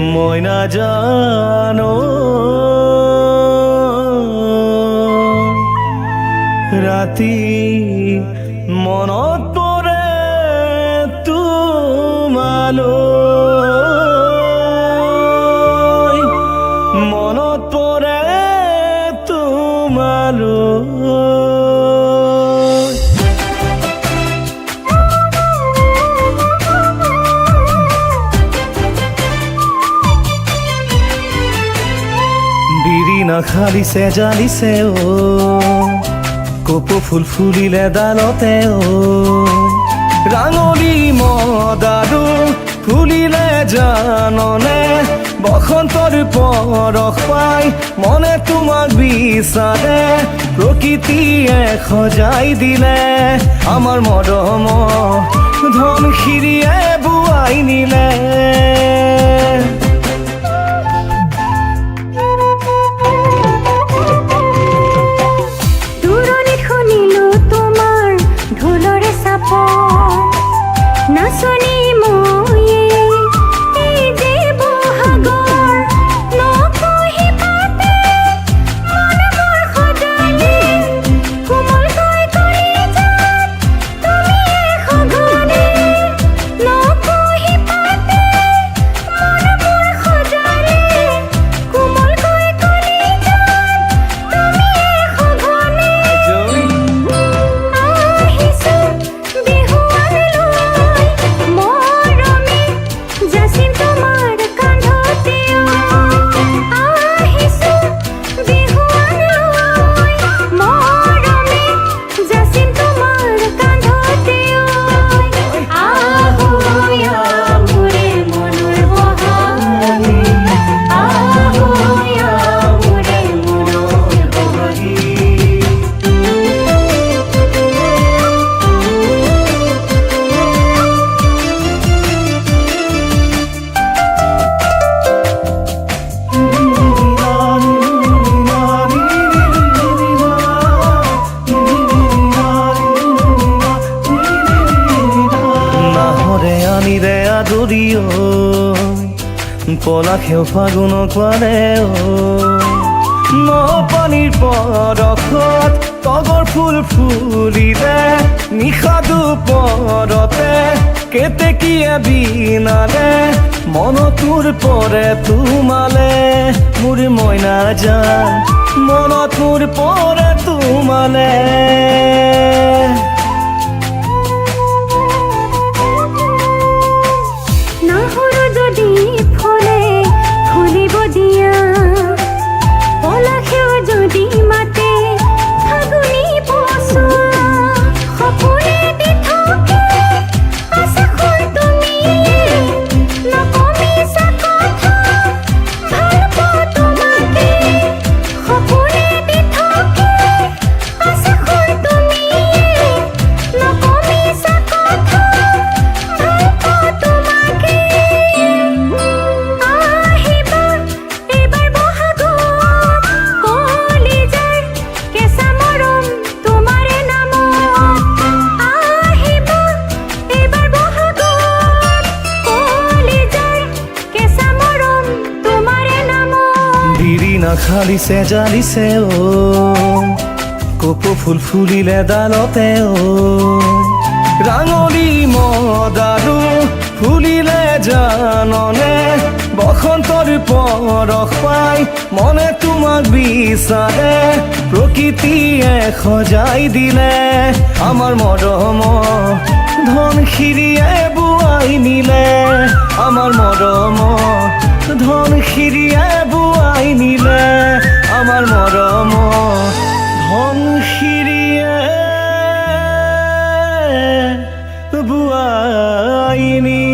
মই নাজানো ৰাতি মনত পৰে তোমালৈ মনত পৰে তোমালৈ বিৰি নাখালিছে জালিছে অ কপৌ ফুল ফুলিলে ডালতে অ ৰাঙলী মদাৰু ফুলিলে জাননে বসন্তৰ পৰশ পাই মনে তোমাক বিচাৰে প্ৰকৃতিয়ে সজাই দিলে আমাৰ মৰম ধন শিৰিয়ে বুৱাই নিলে নাচনী ময়ে এই যে বহাগৰ নকহি পাতে মন মোৰ সজালে কোমলকৈ কৰি যাত তুমি সঘনে নকহি পাতে মন মোৰ সজালে কোমলকৈ কৰি যাত তুমি সঘনে আহিছো বিহুৱান পলাশেও ফাগুনক পাৰে ন পানীৰ পৰশত তগৰ ফুল ফুলিলে নিশা দুপৰতে কেতেকীয়ে বিনালে মনতোৰ পৰে তোমালে মোৰ মইনা জান মনতোৰ পৰে তোমালে খালিছে জালিছে অ কপৌ ফুল ফুলিলে ডালতে অ ৰাঙলী মদাৰু ফুলিলে জাননে বসন্তৰ পৰশ পাই মনে তোমাক বিচাৰে প্ৰকৃতিয়ে সজাই দিলে আমাৰ মৰম ধন শিৰিয়ে বুৱাই নিলে আমাৰ মৰম ধন শিৰিয়ে বুৱাই নিলে আমাৰ মৰম ধন শিৰিয়ে বুৱাই নিলে